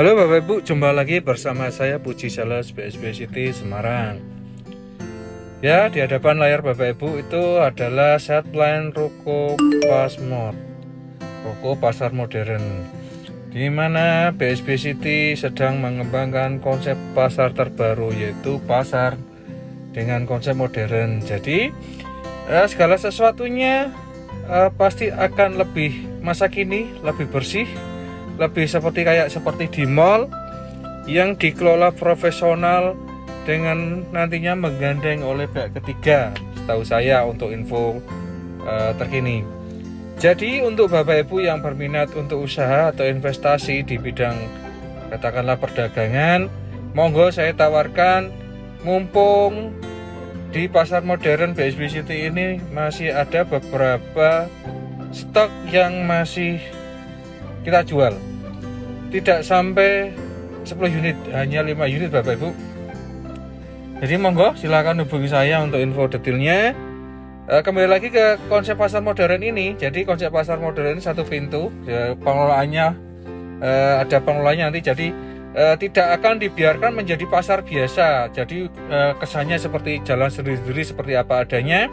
Halo Bapak Ibu, jumpa lagi bersama saya Puji Sales BSB City Semarang. Ya, di hadapan layar Bapak Ibu itu adalah setline ruko Pasmod, ruko pasar modern, di mana BSB City sedang mengembangkan konsep pasar terbaru, yaitu pasar dengan konsep modern. Jadi segala sesuatunya pasti akan lebih masa kini, lebih bersih, lebih seperti di mall yang dikelola profesional dengan nantinya menggandeng oleh pihak ketiga, setahu saya, untuk info terkini. Jadi untuk Bapak Ibu yang berminat untuk usaha atau investasi di bidang katakanlah perdagangan, monggo saya tawarkan, mumpung di pasar modern BSB City ini masih ada beberapa stok yang masih kita jual. Tidak sampai 10 unit, hanya 5 unit Bapak Ibu. Jadi monggo silakan hubungi saya untuk info detailnya. Kembali lagi ke konsep pasar modern ini. Jadi konsep pasar modern ini satu pintu, pengelolaannya ada pengelolanya nanti. Jadi tidak akan dibiarkan menjadi pasar biasa. Jadi kesannya seperti jalan sendiri-sendiri seperti apa adanya.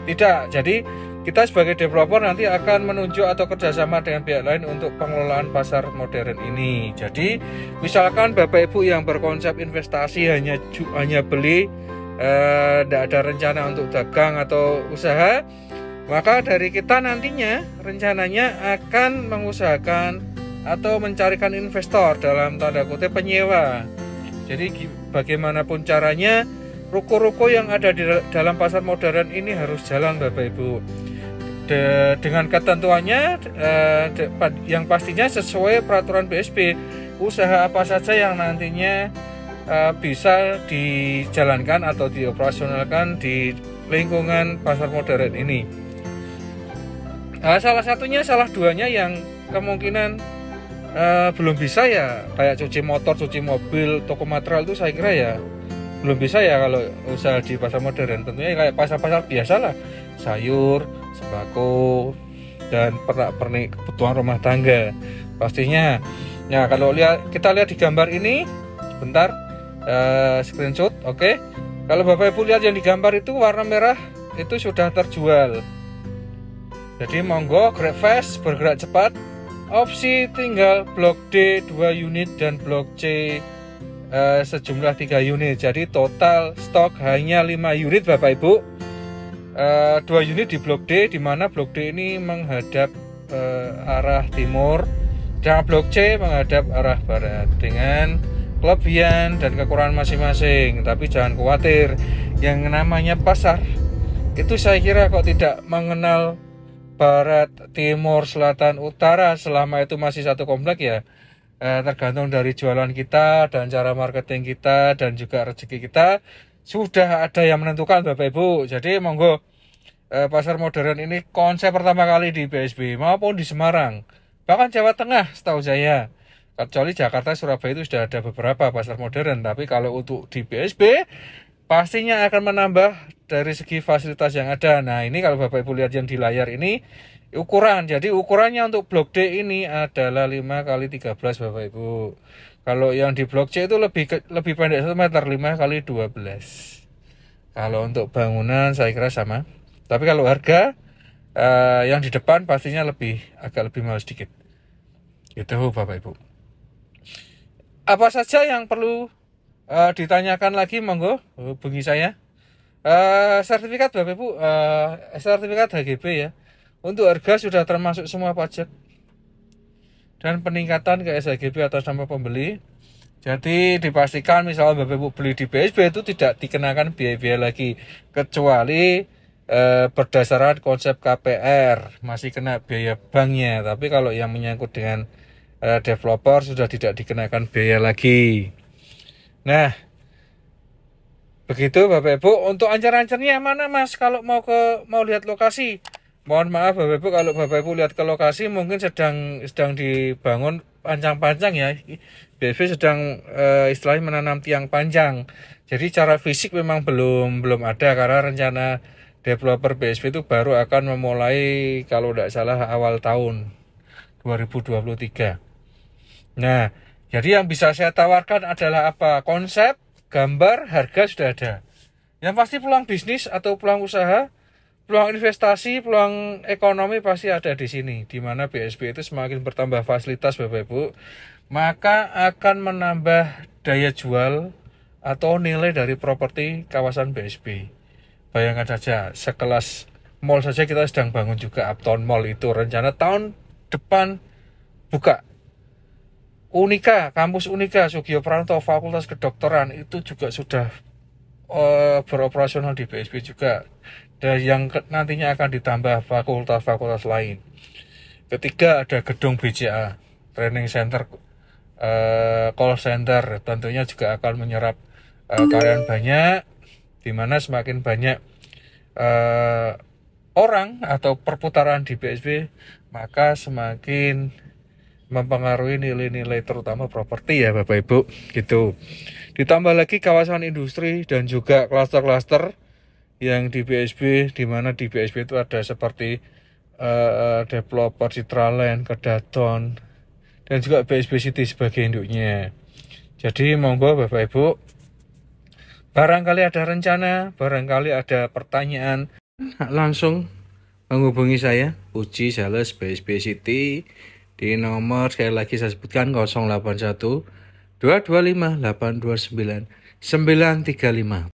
Tidak. Jadi kita sebagai developer nanti akan menunjuk atau kerjasama dengan pihak lain untuk pengelolaan pasar modern ini. Jadi misalkan Bapak Ibu yang berkonsep investasi hanya beli, tidak ada rencana untuk dagang atau usaha, maka dari kita nantinya rencananya akan mengusahakan atau mencarikan investor, dalam tanda kutip penyewa. Jadi bagaimanapun caranya, ruko-ruko yang ada di dalam pasar modern ini harus jalan Bapak Ibu. Dengan ketentuannya yang pastinya sesuai peraturan BSB, usaha apa saja yang nantinya bisa dijalankan atau dioperasionalkan di lingkungan pasar modern ini. Salah duanya yang kemungkinan belum bisa, ya kayak cuci motor, cuci mobil, toko material, itu saya kira ya belum bisa ya kalau usaha di pasar modern. Tentunya kayak pasar-pasar biasa lah, sayur, sembako, dan pernak-pernik kebutuhan rumah tangga pastinya. Nah, kalau kita lihat di gambar ini, bentar, screenshot, oke. Kalau Bapak Ibu lihat yang di gambar itu warna merah, itu sudah terjual. Jadi monggo grab fast, bergerak cepat. Opsi tinggal blok D 2 unit dan blok C sejumlah 3 unit. Jadi total stok hanya 5 unit Bapak Ibu. 2 unit di blok D, di mana blok D ini menghadap arah timur, dan blok C menghadap arah barat, dengan kelebihan dan kekurangan masing-masing. Tapi jangan khawatir, yang namanya pasar itu saya kira kok tidak mengenal barat, timur, selatan, utara, selama itu masih satu komplek ya. Tergantung dari jualan kita dan cara marketing kita dan juga rezeki kita, sudah ada yang menentukan Bapak Ibu. Jadi monggo, pasar modern ini konsep pertama kali di BSB maupun di Semarang, bahkan Jawa Tengah setahu saya. Kecuali Jakarta, Surabaya itu sudah ada beberapa pasar modern. Tapi kalau untuk di BSB pastinya akan menambah dari segi fasilitas yang ada. Nah, ini kalau Bapak Ibu lihat yang di layar ini ukuran. Jadi ukurannya untuk blok D ini adalah 5x13 Bapak Ibu. Kalau yang di blok C itu lebih pendek 1 meter, 5x12. Kalau untuk bangunan saya kira sama. Tapi kalau harga yang di depan pastinya agak lebih mahal sedikit. Itu Bapak Ibu. Apa saja yang perlu ditanyakan lagi, monggo hubungi saya. Sertifikat Bapak Ibu, sertifikat HGB ya. Untuk harga sudah termasuk semua pajak dan peningkatan ke SHGB atas nama pembeli. Jadi dipastikan misalnya Bapak Ibu beli di BSB itu tidak dikenakan biaya-biaya lagi, kecuali berdasarkan konsep KPR masih kena biaya banknya. Tapi kalau yang menyangkut dengan developer sudah tidak dikenakan biaya lagi. Nah, begitu Bapak Ibu. Untuk ancar-ancarnya mana Mas kalau mau lihat lokasi? Mohon maaf Bapak Ibu, kalau Bapak Ibu lihat ke lokasi mungkin sedang dibangun panjang-panjang ya. BSB sedang istilahnya menanam tiang panjang. Jadi cara fisik memang belum ada, karena rencana developer BSB itu baru akan memulai kalau tidak salah awal tahun 2023. Nah, Jadi yang bisa saya tawarkan adalah apa? Konsep, gambar, harga sudah ada. Yang pasti peluang bisnis atau peluang usaha, peluang investasi, peluang ekonomi pasti ada di sini. Di mana BSP itu semakin bertambah fasilitas Bapak Ibu, maka akan menambah daya jual atau nilai dari properti kawasan BSP. Bayangkan saja, sekelas mall saja kita sedang bangun juga, Uptown Mall itu rencana tahun depan buka. Unika, kampus Unika, Sugio Pranoto, Fakultas Kedokteran itu juga sudah beroperasional di BSP juga. Dan yang nantinya akan ditambah fakultas-fakultas lain. Ketiga ada gedung BCA, Training Center, call center, tentunya juga akan menyerap karyawan banyak, di mana semakin banyak orang atau perputaran di BSP, maka semakin mempengaruhi nilai-nilai terutama properti ya Bapak Ibu gitu. Ditambah lagi kawasan industri dan juga klaster-klaster yang di BSP, di mana di BSP itu ada seperti developer Citraland, Kedaton, dan juga BSP City sebagai induknya. Jadi monggo Bapak Ibu, barangkali ada rencana, barangkali ada pertanyaan, langsung menghubungi saya, Puji Sales BSP City, di nomor sekali lagi saya sebutkan 081 225 829 935.